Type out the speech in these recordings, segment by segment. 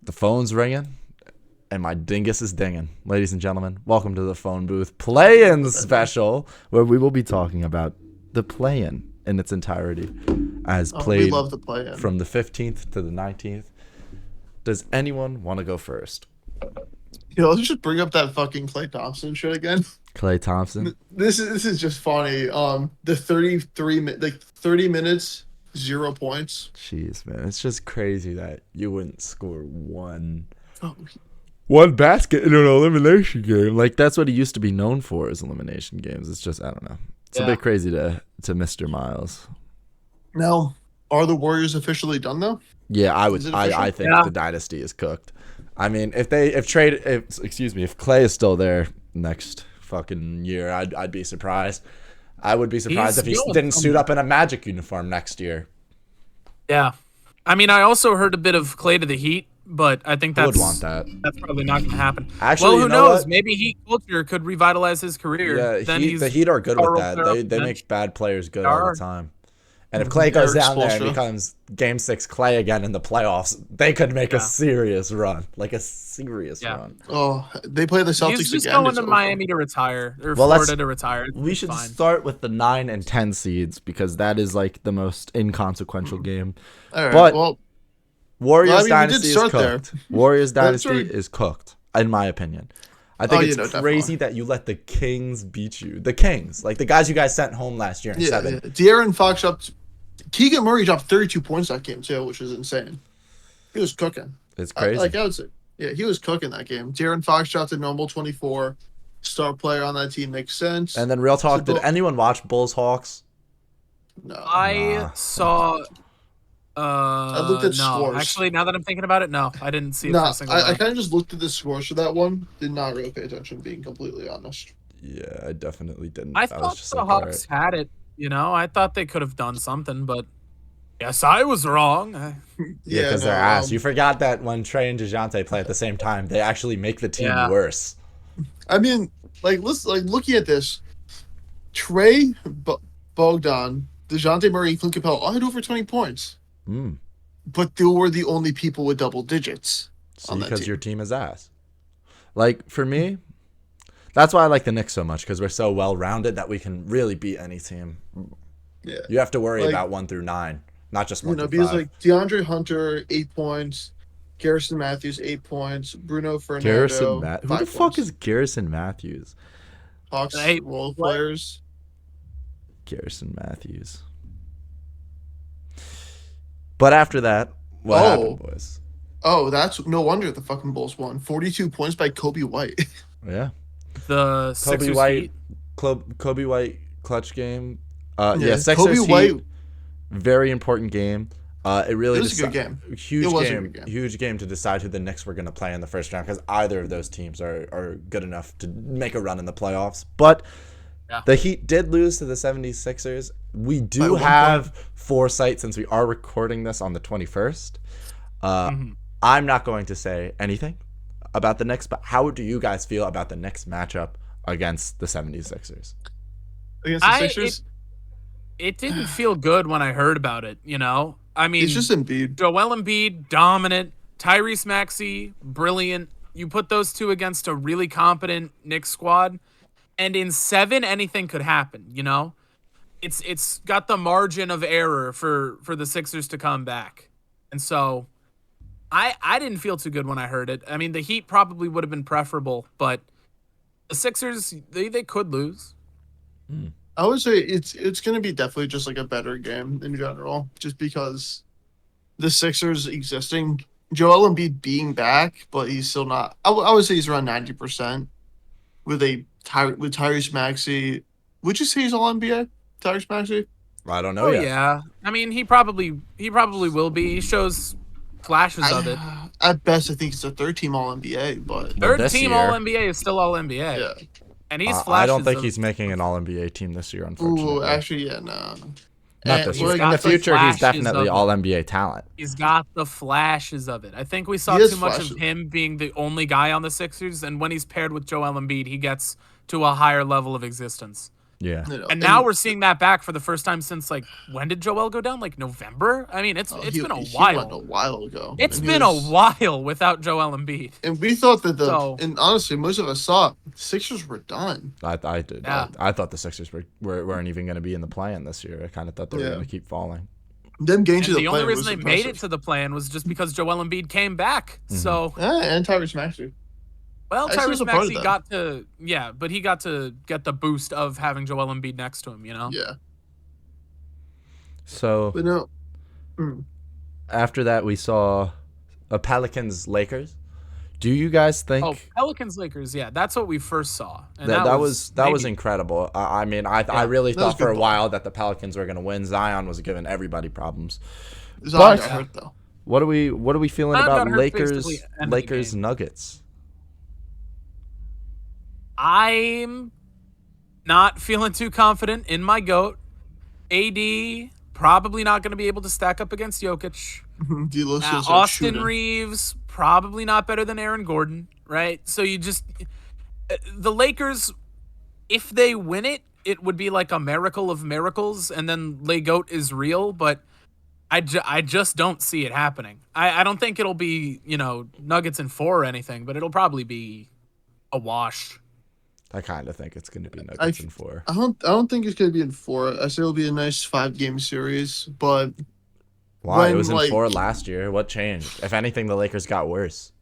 The phone's ringing, and my dingus is dinging. Ladies and gentlemen, welcome to the phone booth play-in special, where we will be talking about the play-in in its entirety, as We played love the play-in. from the 15th to the 19th. Does anyone want to go first? Let's just bring up that fucking Klay Thompson shit again. Klay Thompson? This is just funny. The 30 minutes, 0 points. Jeez, man. It's just crazy that you wouldn't score one Oh, basket in an elimination game. Like, that's what he used to be known for, is elimination games. It's just, I don't know. It's a bit crazy to Mr. Miles. now, are the Warriors officially done though? Yeah, I Is it official? I think the dynasty is cooked. I mean, if Klay is still there next fucking year, I'd be surprised. I would be surprised if he didn't suit up in a Magic uniform next year. Yeah. I mean, I also heard a bit of Klay to the Heat, but I think I that's would want that. that's probably not going to happen. Actually, well, you who know knows? what? Maybe Heat culture could revitalize his career. Yeah, then the Heat are good with Carl that. Farrell They bench. make bad players good all Are. the time. And if Klay goes Eric down there and Spoelstra. becomes Game 6 Klay again in the playoffs, they could make a serious run. Like a serious run. Oh, they play the Celtics He's just again. going It's to over. Miami to retire, or Well, Florida to retire. We It's should fine. start with the 9 and 10 seeds because that is like the most inconsequential game. All right. But well, Warriors I mean, we did dynasty is start there. cooked. Warriors That's dynasty right. is cooked, in my opinion. I think it's crazy definitely. that you let the Kings beat you. The Kings, like the guys you guys sent home last year in 7. De'Aaron Fox Keegan Murray dropped 32 points that game too, which is insane. He was cooking. It's crazy. I would say, he was cooking that game. De'Aaron Fox dropped a normal 24. Star player on that team makes sense. And then real talk, did anyone watch Bulls Hawks? No, I saw. I looked at no, scores. actually, now that I'm thinking about it, no, I didn't see it. no, for a single I round. kind of just looked at the scores for that one. Did not really pay attention, being completely honest. Yeah, I definitely didn't. I was thought just the like, Hawks had it. You know, I thought they could have done something, but yes, I was wrong. Yeah, because they're ass. You forgot that when Trey and DeJounte play at the same time, they actually make the team worse. I mean, looking at this, Trey, Bogdan, DeJounte Murray, and Clint Capella all had over 20 points. Mm. But they were the only people with double digits. See, on that because team. your team is ass. Like, for me, that's why I like the Knicks so much, because we're so well-rounded that we can really beat any team. Yeah. You have to worry Like- about 1 through 9, not just 1 through because 5. DeAndre Hunter, 8 points. Garrison Matthews, 8 points. Bruno Fernando, Garrison Matthews. Who 5 the fuck points. is Garrison Matthews? Hawks Hey, role what? players? Garrison Matthews. But after that, what happened, boys? Oh, that's no wonder the fucking Bulls won. 42 points by Kobe White. Yeah. The Kobe Sixers White, Heat. Kobe White clutch game. Yeah, Sixers Kobe Heat, White- very important game. It really It was a good game. Huge It was a game, good game. huge game to decide who the Knicks were going to play in the first round, because either of those teams are good enough to make a run in the playoffs. But the Heat did lose to the 76ers. We By do 1 have foresight since we are recording this on the 21st. I'm not going to say anything about the Knicks, but how do you guys feel about the next matchup against the 76ers? Against the Sixers? It didn't feel good when I heard about it. You know, I mean, It's just Embiid. Joel Embiid, dominant. Tyrese Maxey, brilliant. You put those two against a really competent Knicks squad, and in 7, anything could happen. You know, it's got the margin of error for the Sixers to come back, and so I didn't feel too good when I heard it. I mean, the Heat probably would have been preferable, but the Sixers they could lose. I would say it's going to be definitely just like a better game in general, just because the Sixers existing, Joel Embiid being back, but he's still not. I would say he's around 90% with with Tyrese Maxey. Would you say he's all NBA? Tyrese Maxey? I don't know Oh yet. yeah, I mean he probably will be. He shows flashes of it. At best, I think it's a third team All NBA, but Well, Third this team year- All NBA is still All NBA, yeah. and he's flashes. I don't think of- he's making an All NBA team this year, unfortunately. Ooh, actually, yeah, no. Not this he's year. In got the the future, he's flashes definitely of it. All NBA talent. He's got the flashes of it. I think we saw He has too much flashes. of him being the only guy on the Sixers, and when he's paired with Joel Embiid, he gets to a higher level of existence. Yeah. And now we're seeing that back for the first time since, like, when did Joel go down? Like November? I mean, it's been a while. He went a while ago. It's been a while without Joel Embiid. And we thought that and honestly, most of us thought Sixers were done. I did. Yeah. I thought the Sixers weren't even going to be in the play-in this year. I kind of thought they were going to keep falling. Them getting to the only reason they made it to the play-in was just because Joel Embiid came back. So and Tyrese Maxey. Well, Tyrese Maxey got to but he got to get the boost of having Joel Embiid next to him, you know? Yeah. So but no. After that we saw a Pelicans Lakers. Do you guys think Pelicans Lakers, yeah, that's what we first saw. And that was incredible. I mean, I really thought for a while that the Pelicans were going to win. Zion was giving everybody problems. Zion got hurt though. What are we feeling about Lakers Nuggets? I'm not feeling too confident in my GOAT. AD probably not going to be able to stack up against Jokic. Austin Reeves probably not better than Aaron Gordon, right? So the Lakers, if they win it, it would be like a miracle of miracles, and then LeGoat is real, but I just don't see it happening. I don't think it'll be, Nuggets in 4 or anything, but it'll probably be a wash. I kind of think it's going to be Nuggets in 4. I don't think it's going to be in 4. I say it'll be a nice 5-game series, but why? It was in 4 last year. What changed? If anything, the Lakers got worse.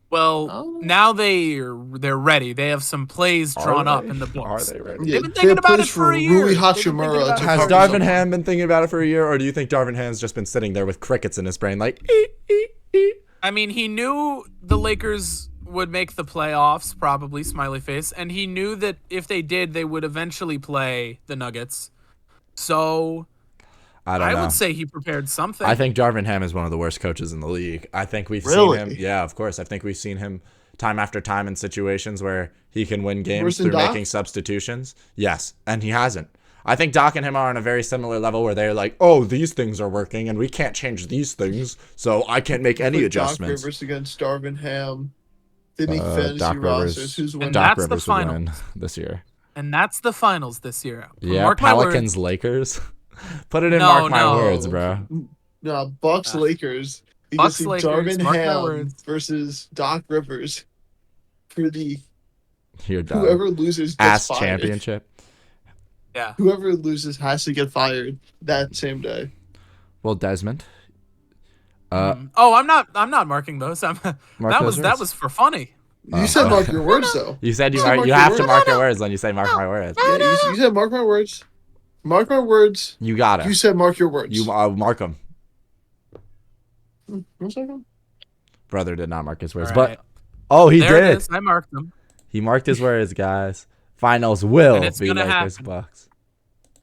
Well, now they're ready. They have some plays drawn up in the books. Are they ready? They've been thinking about it for a year. Rui Hachimura. Has Darvin Ham been thinking about it for a year, or do you think Darvin Ham's just been sitting there with crickets in his brain like, I mean, he knew the Lakers would make the playoffs, probably, smiley face, and he knew that if they did, they would eventually play the Nuggets. So I would say he prepared something. I think Darvin Ham is one of the worst coaches in the league. I think we've seen him. Yeah, of course. I think we've seen him time after time in situations where he can win games through making substitutions. Yes, and he hasn't. I think Doc and him are on a very similar level where they're like, oh, these things are working, and we can't change these things, so I can't make any adjustments. Doc Rivers against Darvin Ham. They make fantasy rosters. Who's winning? Doc Rivers will win this year. And that's the finals this year. Yeah, Mark Pelicans Lakers. Put it in mark my words, bro. No, Bucks Lakers. Bucks Lakers. Darvin Ham versus Doc Rivers for the whoever loses gets fired. Championship. Yeah. Whoever loses has to get fired that same day. Well, Desmond. I'm not marking those. That was for funny. You said mark your words though. You said you have to mark your words when you say mark my words. Yeah, you said mark my words. Mark my words. You got it. You said mark your words. You mark them. 1 second. Brother did not mark his words, right. but he there did. It is. I marked them. He marked his words, guys. Finals will be Lakers Bucks.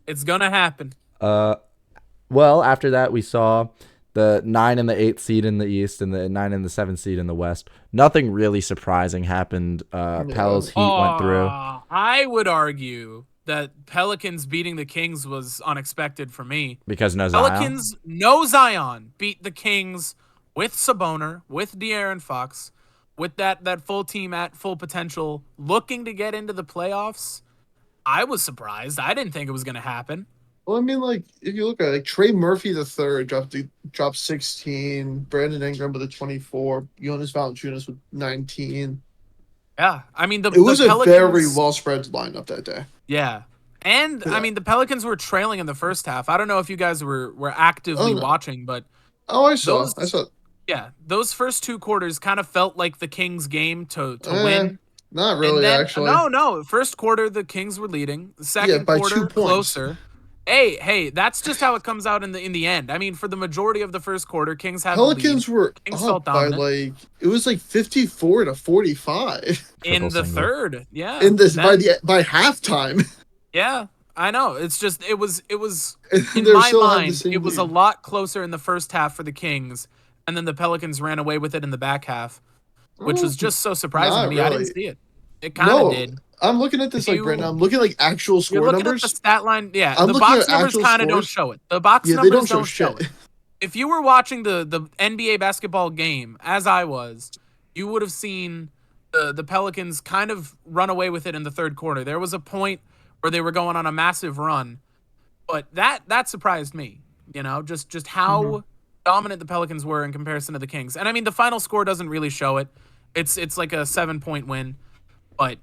It's gonna happen. Well, after that we saw the 9 and the 8th seed in the East and the 9 and the 7th seed in the West. Nothing really surprising happened. Pel's Heat went through. I would argue that Pelicans beating the Kings was unexpected for me. Because no Zion? Pelicans, no Zion, beat the Kings with Sabonis, with De'Aaron Fox, with that full team at full potential, looking to get into the playoffs. I was surprised. I didn't think it was going to happen. Well, I mean, like, if you look at it, like, Trey Murphy III dropped 16, Brandon Ingram with a 24, Jonas Valanciunas with 19. Yeah, I mean, it was a very well-spread lineup that day. Yeah. And, I mean, the Pelicans were trailing in the first half. I don't know if you guys were actively watching, but... I saw. Yeah, those first 2 quarters kind of felt like the Kings' game to win. Not really, actually. No. First quarter, the Kings were leading. The second by quarter, 2 points. Closer. Hey, that's just how it comes out in the end. I mean, for the majority of the first quarter, Kings had Pelicans the lead. were Kings up by it was like 54-45 in the third. Yeah, by halftime. Yeah, I know. It's just it was in my mind it was a lot closer in the first half for the Kings, and then the Pelicans ran away with it in the back half, which was just so surprising to me. Really. I didn't see it. It kind of did. I'm looking at this right now. I'm looking at actual score you're looking numbers. At the stat line. Yeah, the box numbers kind of don't show it. The box numbers don't show it. If you were watching the NBA basketball game, as I was, you would have seen the Pelicans kind of run away with it in the third quarter. There was a point where they were going on a massive run. But that surprised me, just how dominant the Pelicans were in comparison to the Kings. And I mean, the final score doesn't really show it. It's like a 7-point win. But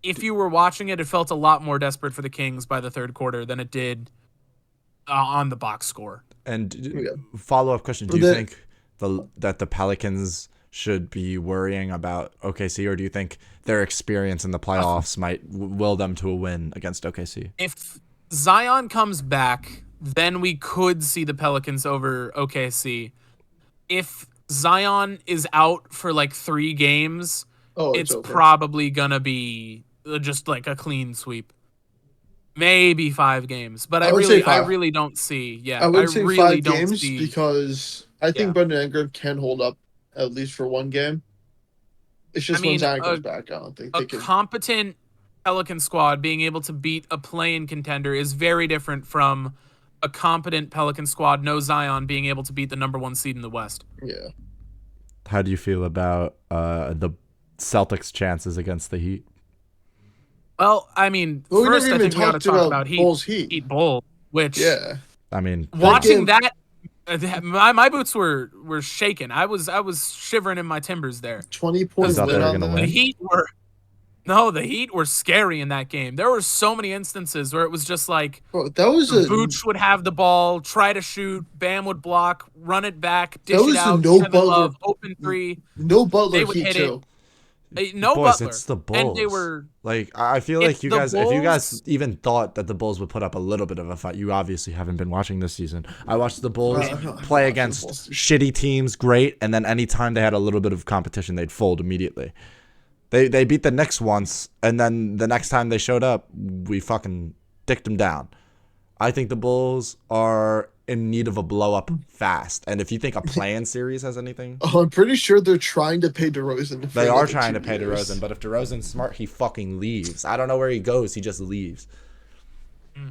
if you were watching it, it felt a lot more desperate for the Kings by the third quarter than it did on the box score. And follow-up question, do you think that the Pelicans should be worrying about OKC, or do you think their experience in the playoffs might will them to a win against OKC? If Zion comes back, then we could see the Pelicans over OKC. If Zion is out for like 3 games, it's probably gonna be just like a clean sweep. Maybe 5 games, but I really don't see. Yeah, I would say really 5 games because I think Brandon Ingram can hold up at least for 1 game. It's just when Zion comes back, I don't think they can. Competent Pelican squad being able to beat a play-in contender is very different from a competent Pelican squad, no Zion, being able to beat the number 1 seed in the West. Yeah. How do you feel about the Celtics' chances against the Heat? Well, I mean, first I think we got to talk about Heat Bulls, which I mean, watching that, my boots were shaking. I was shivering in my timbers there. 20 points win on them. The Heat were scary in that game. There were so many instances where it was just like, Vooch would have the ball, try to shoot, Bam would block, run it back, dish it out, Kevin Love, open 3. No Butler Heat too. No Boys, Butler. It's the Bulls. And they were like, I feel like you guys, if you guys even thought that the Bulls would put up a little bit of a fight, you obviously haven't been watching this season. I watched the Bulls play against shitty teams, great, and then anytime they had a little bit of competition, they'd fold immediately. They beat the Knicks once, and then the next time they showed up, we fucking dicked them down. I think the Bulls are in need of a blow up fast. And if you think a play-in series has anything, I'm pretty sure they're trying to pay DeRozan. They are trying to pay DeRozan, but if DeRozan's smart, he fucking leaves. I don't know where he goes. He just leaves.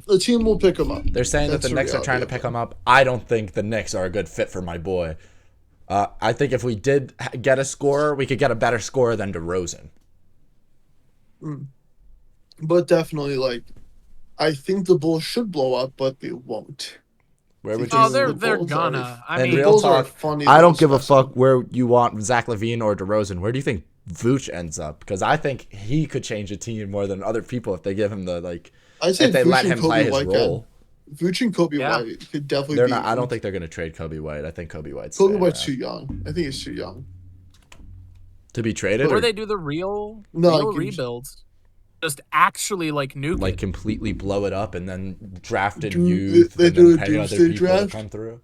The team will pick him up. They're saying that the Knicks are trying to pick him up. I don't think the Knicks are a good fit for my boy. I think if we did get a scorer, we could get a better scorer than DeRozan. But definitely, like, I think the Bulls should blow up, but they won't. Where would you? They're gonna. I mean, real talk, I don't give a fuck where you want Zach LaVine or DeRozan. Where do you think Vooch ends up? Because I think he could change a team more than other people if they give him the if they let him play his role. Vooch and Kobe White could definitely. They're not. I don't think they're gonna trade Kobe White. I think Kobe White's too young. I think he's too young to be traded. Or they do the real rebuilds. Just actually nuke it. Completely blow it up and then drafted youth and then pay other people to come through.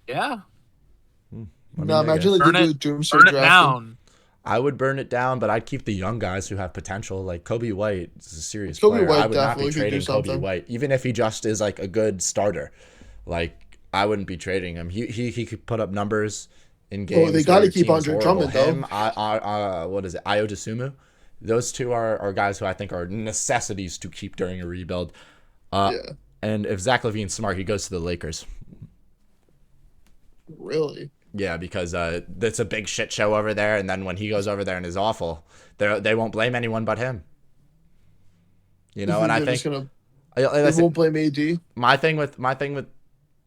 Yeah. Imagine they do a doomsday draft. Burn it down. I would burn it down, but I'd keep the young guys who have potential. Like Kobe White is a serious player. I would not be trading Kobe White, even if he just is a good starter. I wouldn't be trading him. He could put up numbers in games. Oh, they got to keep Andre Drummond though. What is it? Ayo Dosunmu? Those two are guys who I think are necessities to keep during a rebuild. And if Zach LaVine's smart, he goes to the Lakers. Really? Yeah, because it's a big shit show over there, and then when he goes over there and is awful, they won't blame anyone but him. And I think they won't blame AD. My thing with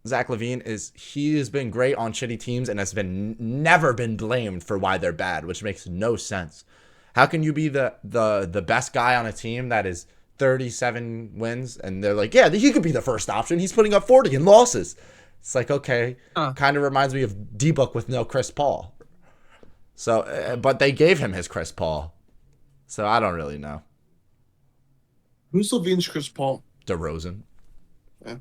Zach LaVine is he has been great on shitty teams and has never been blamed for why they're bad, which makes no sense. How can you be the best guy on a team that is 37 wins and they're like, yeah, he could be the first option. He's putting up 40 in losses. It's okay. Kind of reminds me of D-Book with no Chris Paul. So, but they gave him his Chris Paul. So I don't really know. Who's LaVine's Chris Paul? DeRozan. Yeah.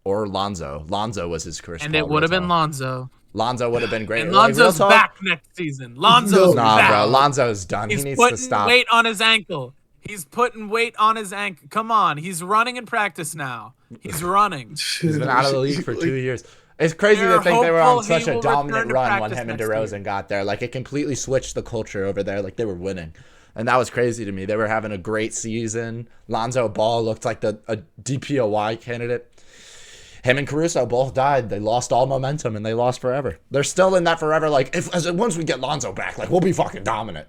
Or Lonzo. Lonzo was his Chris Paul. And it would have been Lonzo. Lonzo would have been great. And Lonzo's back next season. Lonzo's back. Bro. Lonzo's done. He needs to stop. He's putting weight on his ankle. He's putting weight on his ankle. Come on. He's running in practice now. He's running. He's been out of the league for 2 years. It's crazy to think they were on such a dominant run when him and DeRozan got there. It completely switched the culture over there. They were winning. And that was crazy to me. They were having a great season. Lonzo Ball looked like a DPOY candidate. Him and Caruso both died. They lost all momentum and they lost forever. They're still in that forever. Once we get Lonzo back, we'll be fucking dominant.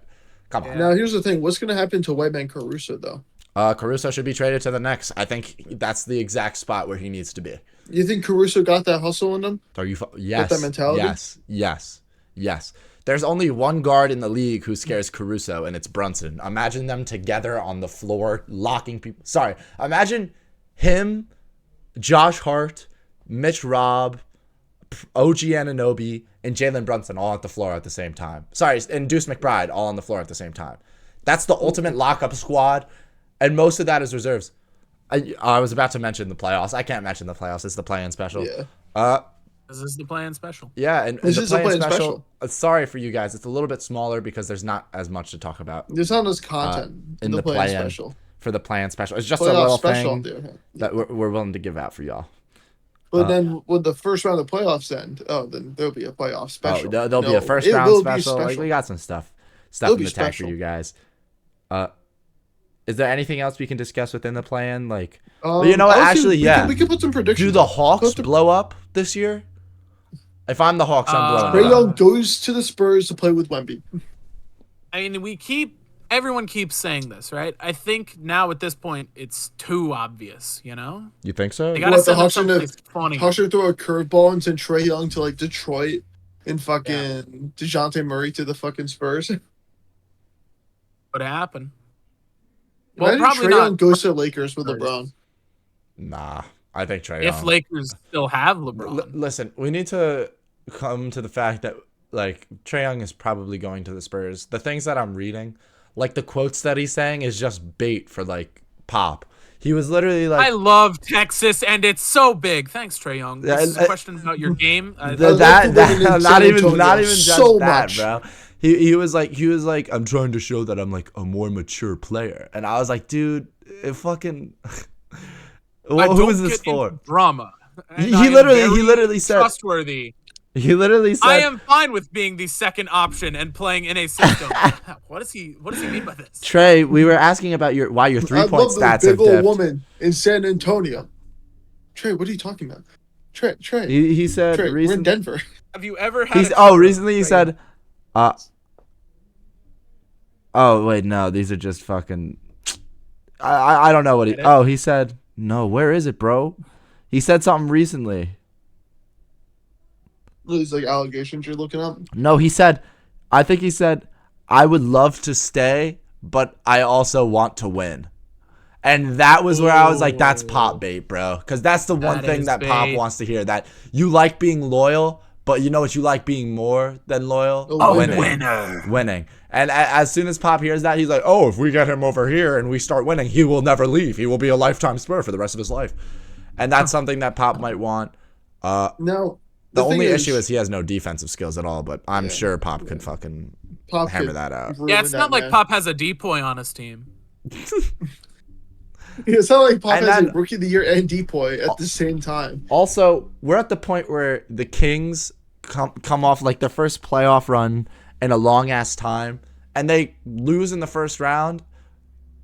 Come on. Now here's the thing. What's gonna happen to White Man Caruso though? Caruso should be traded to the Knicks. I think that's the exact spot where he needs to be. You think Caruso got that hustle in him? Are you? Yes. With that mentality? Yes. There's only one guard in the league who scares Caruso, and it's Brunson. Imagine them together on the floor, locking people. Sorry. Imagine him, Josh Hart, Mitch Robb, OG Anunoby, and Jalen Brunson all at the floor at the same time. Sorry, and Deuce McBride all on the floor at the same time. That's the ultimate lockup squad, and most of that is reserves. I was about to mention the playoffs. I can't mention the playoffs. It's the play-in special. Yeah. This is the play-in special. Yeah, and This the is the play-in play-in special. Sorry for you guys. It's a little bit smaller because there's not as much to talk about There's not as content in the play-in play-in special. for the play-in special. It's just a Playoff little special, thing dude. that we're willing to give out for y'all. But then when the first round of playoffs end, then there'll be a playoff special. Oh, there'll be a first it round will be special. Like, we got some stuff It'll in be the tank for special. you guys. Is there anything else we can discuss within the play-in? Like, You know what? Actually, yeah. We can put some predictions. Do the Hawks Put the- blow up this year? If I'm the Hawks, I'm blowing Trae up. Young goes to the Spurs to play with Wemby. I mean, everyone keeps saying this, right? I think now at this point, it's too obvious, you know? You think so? They gotta What, the send him Hawks are gonna- someplace funny. Hawks should throw a curveball and send Trae Young to like Detroit and fucking DeJounte Murray to the fucking Spurs. Would happen. Well, Imagine probably Trae not. Young goes to the Lakers with LeBron. Nah, I think Trae If Young. Lakers still have LeBron. Listen, we need to come to the fact that like Trae Young is probably going to the Spurs. The things that I'm reading, like the quotes that he's saying, is just bait for like Pop. He was literally like, I love Texas, and it's so big. Thanks, Trae Young. This is Yeah, a question about your game. love the women in not San even Antonio just so that, much. bro. He was like, I'm trying to show that I'm like a more mature player, and I was like, dude, it fucking. I Who don't is this get into for? drama? And He I am literally very said. trustworthy. He literally said. I am fine with being the second option and playing in a system. What does he mean by this? Trey, we were asking about why your I 3-point love stats the have big old dipped. woman in San Antonio. Trey, what are you talking about? Trey, He said we're in recently. Denver. Have you ever had? Recently he said, oh wait, no, these are just fucking. I don't know what he. Get it? Oh, he said no. Where is it, bro? He said something recently. These like allegations you're looking up. No, he said. I think he said, I would love to stay, but I also want to win. And that was where I was like, that's Pop bait, bro. Because that's the one That thing is that Pop bait. wants to hear. That you like being loyal, but you know what you like being more than loyal? A Winning. And as soon as Pop hears that, he's like, oh, if we get him over here and we start winning, he will never leave. He will be a lifetime Spur for the rest of his life. And that's something that Pop might want. Now, The thing only issue is he has no defensive skills at all, but I'm Yeah. sure Pop could fucking Pop hammer could that out. ruin Yeah, it's that not like man. Pop has a depoy on his team. It's not like Pop And has then- a rookie of the year and Depoy at the same time. Also, we're at the point where the Kings come off like their first playoff run in a long ass time, and they lose in the first round,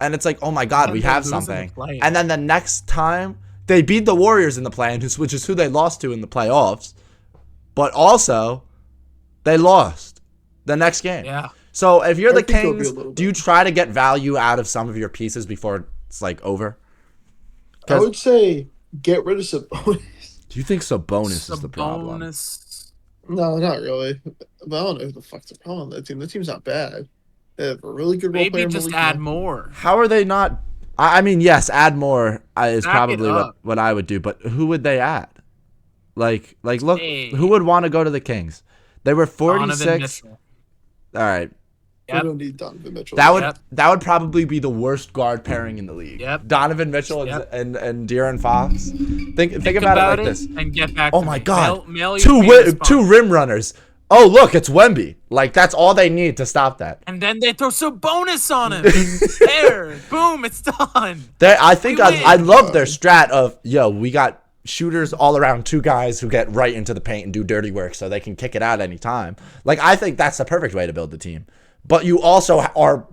and it's like, oh my god, And we they have lose in the something. play-in. And then the next time they beat the Warriors in the play-in, which is who they lost to in the playoffs, but also they lost the next game. Yeah. So if you're I the think it'll be a Kings, little do you try to get value out of some of your pieces before it's like over? I would say get rid of Sabonis. Do you think Sabonis is the problem? Sabonis. No, not really. But I don't know who the fuck's the problem with that team. That team's not bad. They have a really good role player. Maybe in just Malik add Monk. more. How are they not? I mean, yes, add more is Back probably it what, up. what I would do, but who would they add? Like look, Hey. who would want to go to the Kings? They were Donovan 46. Mitchell. All right, We Yep. don't need Donovan Mitchell. Yep. that would probably be the worst guard pairing in the league. Yep. Donovan Mitchell Yep. and De'Aaron Fox. Think Think about it like this. and get back. Oh to my me. God. Mail your Two penis bump. two rim runners. Oh look, it's Wemby. Like that's all they need to stop that. And then they throw some bonus on him. There, boom, it's done. I think We I win. love their strat of we got shooters all around, two guys who get right into the paint and do dirty work so they can kick it out any time. Like I think that's the perfect way to build the team. But you also are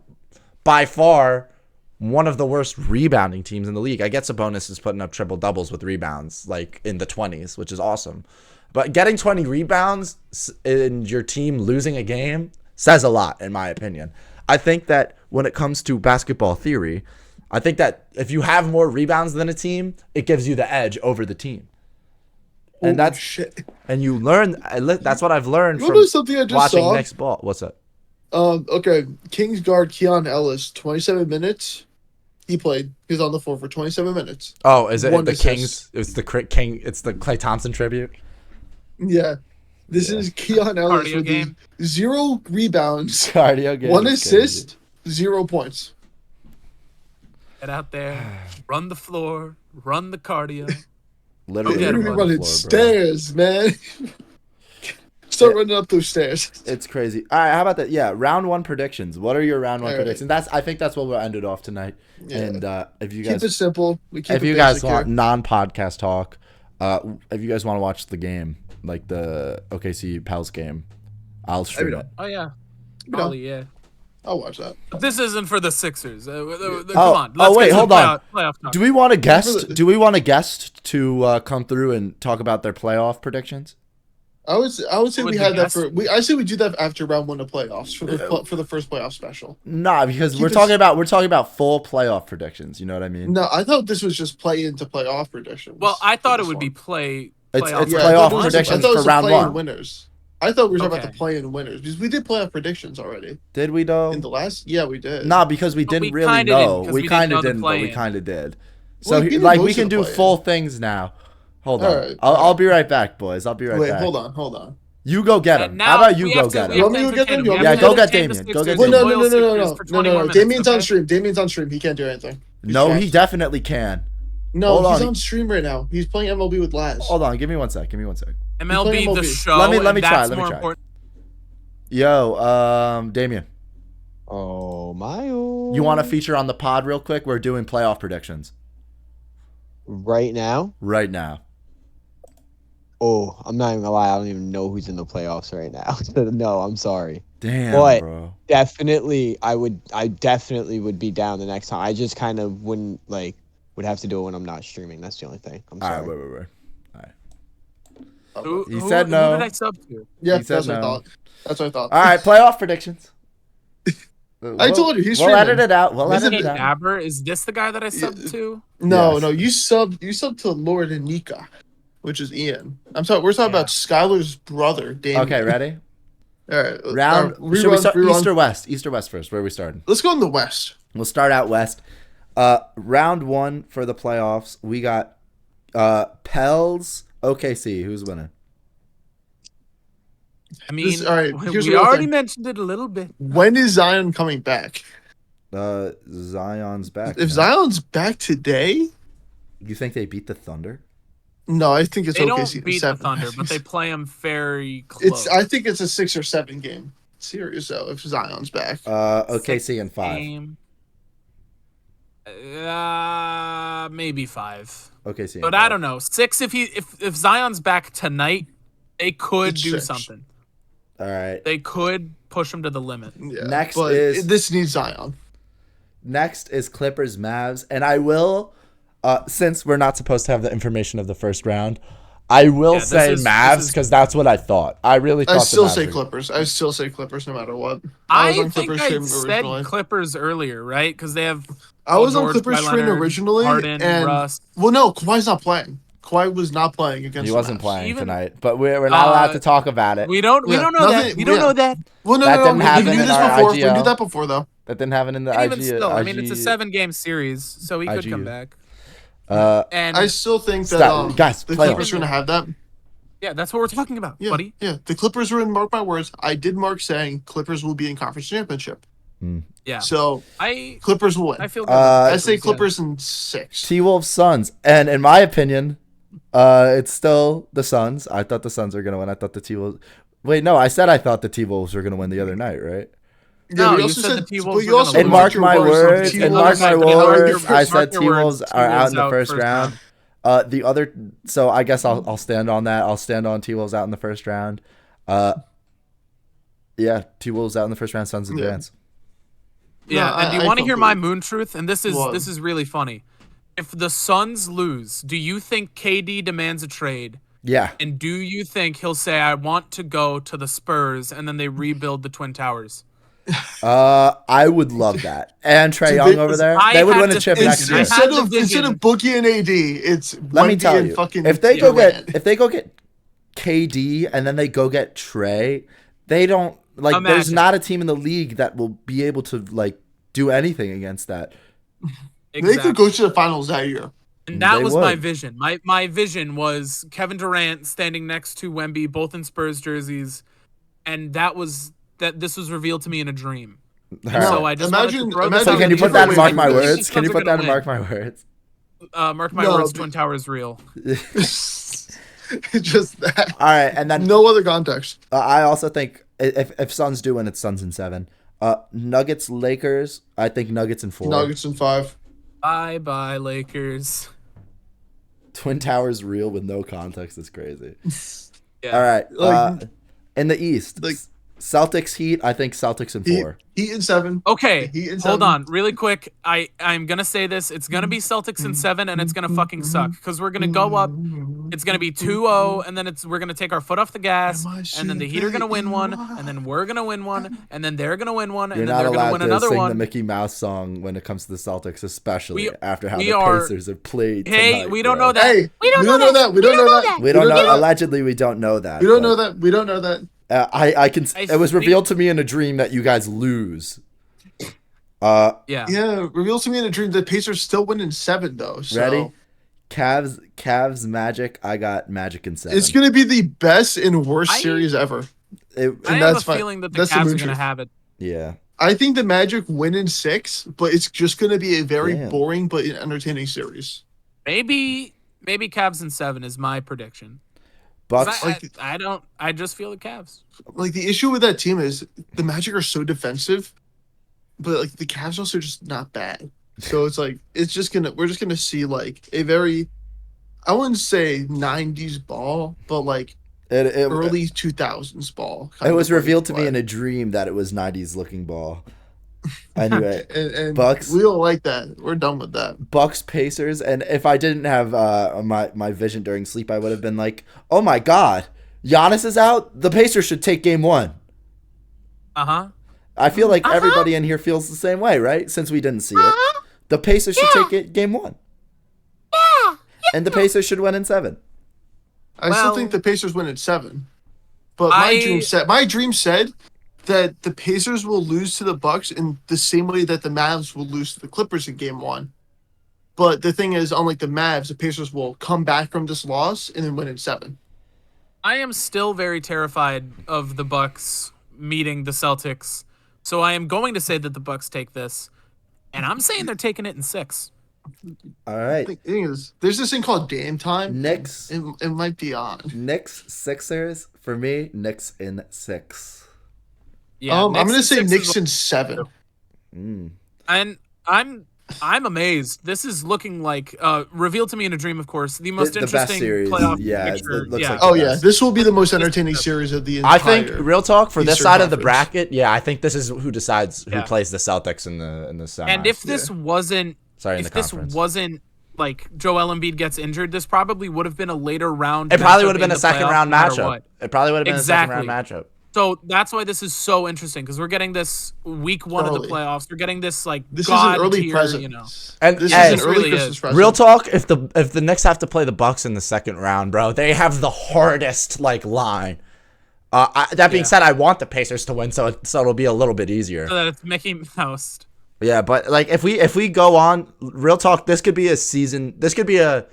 by far one of the worst rebounding teams in the league. I get Sabonis is putting up triple doubles with rebounds like in the 20s, which is awesome. But getting 20 rebounds in your team losing a game says a lot, in my opinion. I think that when it comes to basketball theory, I think that if you have more rebounds than a team, it gives you the edge over the team. And Holy shit. and you learn. That's what I've learned You from know something I just watching saw? Nick's ball. What's up? Okay. Kings guard Keon Ellis, 27 minutes. He played. He was on the floor for 27 minutes. Oh, is it One the assist. Kings? It's the King. It's the Klay Thompson tribute. Yeah. This is Keon Ellis Cardio with game. 0 rebounds, Cardio game. 1 is crazy. assist, 0 points. Get out there, run the floor, run the cardio. Literally Get him You're on on the running floor, bro. stairs, man. Start running up those stairs. It's crazy. All right, how about that? Yeah, round 1 predictions. What are your round 1 All right. predictions? I think that's what we'll end it off tonight. Yeah. And if you Keep it guys simple. We keep if it you guys basic want here. non-podcast talk, if you guys want to watch the game, like the OKC Pels game, I'll stream don't. it. Oh yeah, know. probably yeah. I'll watch that. But this isn't for the Sixers. Come Oh, on. Let's wait, get to hold the on. Playoff talk. Do we want a guest? Really? Do we want a guest to come through and talk about their playoff predictions? I would say Would we the had that guest- for. I say we do that after round 1 of playoffs for the first playoff special. Nah, because Keep we're it- talking about full playoff predictions. You know what I mean? No, I thought this was just play into playoff predictions. Well, I for thought it this would be one. playoff. It's I playoff thought it was- predictions I thought it was for the round play-in 1. winners. I thought we were talking about Okay. the play-in winners because we did playoff predictions already Did we though? in the last. Yeah, we did. Nah, because we But didn't we really kinda didn't, know. 'cause We we didn't kind know of the didn't, but we play-in. kind of did. Well, So we did like we most can of the do play-in. full things now. Hold on. Alright. I'll be right back, boys. I'll be right Wait, back. hold on. You go get him. And now How about you we go have to- get we him? You have want me to to go get him? entertain You want Yeah, me to go go get entertain Damien. the Go get Sixers Well, and no, Damien. loyal no. Sixers for 20 more minutes, Damien's on okay? stream. Damien's on stream. He can't do anything. He's No, trash. he definitely can. No, Hold he's on. on stream right now. He's playing MLB with Laz. Hold on. Give me one sec. MLB playing the MLB. show. Let me and try, that's let me more try. important. Yo, Damien, Oh my! you want to feature on the pod real quick? We're doing playoff predictions right now? right now. Oh, I'm not even gonna lie. I don't even know who's in the playoffs right now. No, I'm sorry. Damn, What? bro. Definitely, I definitely would be down the next time. I just kind of wouldn't would have to do it when I'm not streaming. That's the only thing. I'm All sorry. right, wait. Who, He said no. Who did I sub to? Yeah, He said that's what I no. thought. That's what I thought. All right, playoff predictions. I told you, he's We'll streaming. edit it out. We'll He's edit Nate it out. Aber, is this the guy that I subbed to? No, Yes. no, you sub to Lord and Nika, which is Ian. We're talking Yeah. about Skylar's brother, Damien. Okay, ready? All right. Round. Should we rerun, start rerun. East or West? East or West first? Where are we starting? Let's go in the West. We'll start out West. Round 1 for the playoffs. We got Pels, OKC. Who's winning? I mean, all right, here's we the other already thing. mentioned it a little bit. When is Zion coming back? Zion's back. If man. Zion's back today, You think they beat the Thunder? no, I think it's They OKC. don't beat the 7. Thunder, but they play them very close. I think it's a 6 or 7 game series though. If Zion's back, OKC and 5. Game. Maybe 5. OKC. And But 5. I don't know. 6 if Zion's back tonight, they could It's do 6. something. All right. They could push him to the limit. yeah. Next but is- this needs Zion. Next is Clippers Mavs, and I will, since we're not supposed to have the information of the first round, I will Yeah, this say is- Mavs this is- because that's what I thought. I really thought I the still Mavs say were- Clippers. I still say Clippers no matter what. I was on think Clippers I stream said originally. Clippers earlier, right? Because they have I was on George, Clippers Kawhi train Leonard, originally, Harden, and Russ. well, no, Kawhi's not playing. Kawhi was not playing against. He the wasn't Mavs. playing Even- tonight, but we're not allowed to talk about it. We don't Yeah, know nothing- that. We don't yeah. know that. Well, no, That no, didn't no. happen We knew in this our before. We IGL. knew that before, though. That didn't happen in the And IG. even still, I mean, it's a IG 7-game series, so he could IGU. come back. And I still think that Stop. Guys, the playoffs. Clippers are going to have that. Yeah, that's what we're talking about, Yeah, buddy. yeah. The Clippers are in. Mark my words. I did mark saying Clippers will be in conference championship. Yeah, So I Clippers will win. I feel good. I say yeah. Clippers in 6. T-Wolves Suns, and in my opinion, it's still the Suns. I thought the Suns were gonna win. I thought the T-Wolves. Wait, no, I said I thought the T-Wolves were gonna win the other night, right? No, but you also said the T-Wolves but were you also gonna And win. mark your my words, words. the And T-Wolves mark my are- words. I mark said your words. T-Wolves are out in the T-Wolves first round. The other, so I guess I'll stand on that. I'll stand on T-Wolves out in the first round. Yeah, T-Wolves out in the first round. Suns Yeah. advance. Yeah, No, and do you I want to feel hear good. my moon truth? And this What? is really funny. If the Suns lose, do you think KD demands a trade? Yeah, And do you think he'll say, "I want to go to the Spurs," and then they rebuild the Twin Towers? I would love that. And Trae Dude, Young over there, I they would had win a to chip think- next I year. had the Instead of vision. Boogie and AD, it's Let me Wemby tell and you, fucking if they go Durant. get KD and then they go get Trey, they don't like. There's Imagine. not a team in the league that will be able to like do anything against that. They could go to the finals that year. And that They was my would. vision. My vision was Kevin Durant standing next to Wemby, both in Spurs jerseys, and this was revealed to me in a dream. All So right. I just Imagine- wanted to throw imagine- this So out can you there. put that in Wait, mark wait, my wait. words? Suns Can you are put gonna that in win. mark my words? Mark my No, words, but- Twin Towers real. Just that. All right, and then No other context. I also think if Suns do win, it's Suns in 7. Nuggets Lakers. I think Nuggets in 4. Nuggets in 5. Bye Lakers. Twin Towers real with no context is crazy. Yeah. All right. Like- In the East, like- Celtics Heat. I think Celtics in 4. Heat in 7. Okay, Heat in hold 7. on, really quick. I'm gonna say this. It's gonna be Celtics in 7, and it's gonna fucking suck because we're gonna go up. It's gonna be 2-0, and then we're gonna take our foot off the gas, and then the Heat are gonna win one, and then we're gonna win one, and then they're gonna win one, You're and then not they're gonna allowed win to another sing one. the Mickey Mouse song when it comes to the Celtics, especially We- after how we the are- Pacers have played. Hey, tonight, we don't bro. know that. Hey, We don't know know that. We don't know that. We don't know. that. Allegedly, we don't know that. We don't but, know that. We don't know that. I can. I It was think- revealed to me in a dream that you guys lose. Yeah. Yeah, reveals to me in a dream that Pacers still win in 7 though. So Ready? Cavs, Magic. I got Magic in 7. it's gonna be the best and worst I- series ever. It- I And have that's a fine. feeling that the That's the Cavs moon are gonna truth. have it. yeah. I think the Magic win in 6, but it's just gonna be a very Damn. boring but entertaining series. Maybe Cavs in 7 is my prediction. 'Cause Bucks. I just feel the Cavs. Like the issue with that team is the Magic are so defensive, but like the Cavs also just not bad. So it's like we're just gonna see like a very, I wouldn't say 90s ball, but like It early 2000s ball. It was revealed to me play. in a dream that it was 90s looking ball. Anyway, and Bucks. we don't like that. We're done with that. Bucks Pacers, and if I didn't have my vision during sleep, I would have been like, "Oh my God, Giannis is out. The Pacers should take Game 1." I feel like everybody in here feels the same way, right? Since we didn't see it, the Pacers should take it Game 1. Yeah, and the Pacers should win in 7. I still Well- think the Pacers win in 7. But I- my dream said that the Pacers will lose to the Bucks in the same way that the Mavs will lose to the Clippers in Game 1. But the thing is, unlike the Mavs, the Pacers will come back from this loss and then win in 7. I am still very terrified of the Bucks meeting the Celtics. So I am going to say that the Bucks take this, and I'm saying they're taking it in 6. All right, The thing is, there's this thing called Dame Time. Knicks, It might be on. Knicks, Sixers for me. Knicks in 6. Yeah, I'm gonna say is- Knicks in 7. Mm. And I'm amazed. This is looking like revealed to me in a dream, of course, the most The best interesting series, playoff yeah, it picture. looks yeah. like- Oh the yeah, best. this will be the most entertaining series of the entire. I think real talk for this Eastern side of the Conference. bracket. Yeah, I think this is who decides who Yeah. plays the Celtics in the semis. And if this wasn't sorry, in the if this conference. wasn't like Joel Embiid gets injured, this probably would have been a later round. It probably matchup would have been in a the second playoffs, round no matter matchup. what. It probably would have been Exactly. a second round matchup. So that's why this is so interesting because we're getting this week 1 of the Early. playoffs. We're getting this like this God is an early tier, present. you know. And This hey, is an early really Christmas is. present. real talk, if the Knicks have to play the Bucks in the second round, bro, they have the hardest like line. That being Yeah. said, I want the Pacers to win, so it'll be a little bit easier. So that it's Mickey Mouse. Yeah, but like if we go on, real talk, this could be a season. This could be a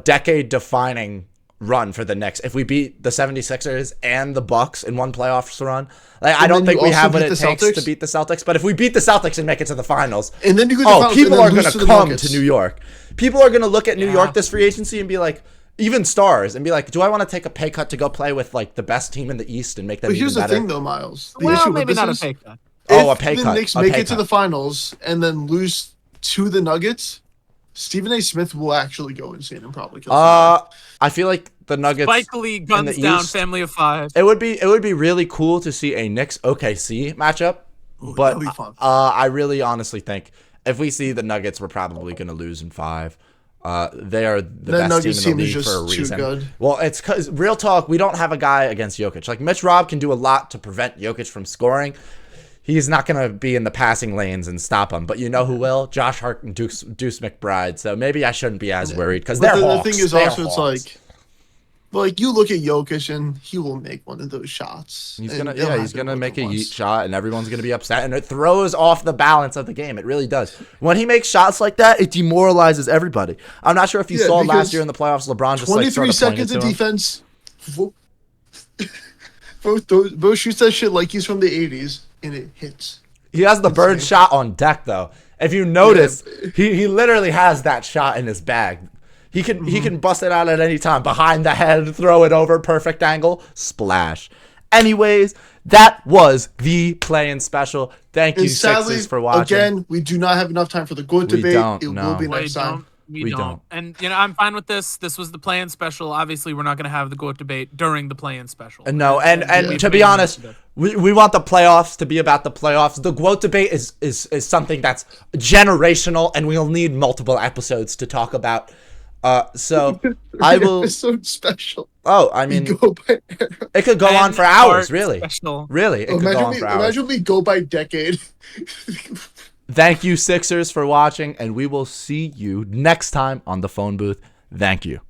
decade defining run for the Knicks if we beat the 76ers and the Bucks in one playoffs run. Like I And don't then think you we also have what beat it the takes Celtics? to beat the Celtics, but if we beat the Celtics and make it to the finals, And then you go to the finals people and then are going lose to the come Nuggets. to New York. People are going to look at New Yeah. York this free agency and be like, even stars, and be like, do I want to take a pay cut to go play with like the best team in the East and make them But here's even the better? thing, though, Miles. The Well, issue with maybe this not is, a pay cut. Oh, a if pay the cut. Knicks A make pay it to cut. the finals and then lose to the Nuggets, Stephen A. Smith will actually go insane and probably kill somebody. I feel like the Nuggets. Spike Lee guns the down East. family of 5. It would be really cool to see a Knicks OKC matchup, Ooh, but that'd be fun. I really honestly think if we see the Nuggets, we're probably going to lose in 5. They are the That best Nuggets team in the team league is for a just too reason. good. Well, it's because real talk. We don't have a guy against Jokic. Like Mitch Rob can do a lot to prevent Jokic from scoring. He's not going to be in the passing lanes and stop him. But you know who will? Josh Hart and Deuce McBride. So maybe I shouldn't be as worried because they're the Hawks. thing is They're also, it's Hawks. like you look at Jokic and he will make one of those shots. He's and gonna, it'll he's happen gonna more make a than yeet once. shot, and everyone's gonna be upset, and it throws off the balance of the game. It really does. When he makes shots like that, it demoralizes everybody. I'm not sure if you saw because last year in the playoffs, LeBron just 23 like seconds of of defense. Both shoots that shit like he's from the 80s, and it hits. He has the bird shot on deck though. If you notice, he literally has that shot in his bag. He can bust it out at any time. Behind the head, throw it over, perfect angle, splash. Anyways, that was the play-in special. Thank you, And sadly, Sixers, for watching. again, we do not have enough time for the GOAT We debate. don't, It no. will be We next time. We We don't. don't. And I'm fine with this. This was the play-in special. Obviously, we're not going to have the GOAT debate during the play-in special. No, and we've to made be it honest, today. we want the playoffs to be about the playoffs. The GWOAT debate is something that's generational, and we'll need multiple episodes to talk about. So I will. Episode special. Oh, I We mean, go by era. it could go on for And hours. art Really, Special. really, it could go on for hours. Imagine we go by decade. Thank you, Sixers, for watching, and we will see you next time on the phone booth. Thank you.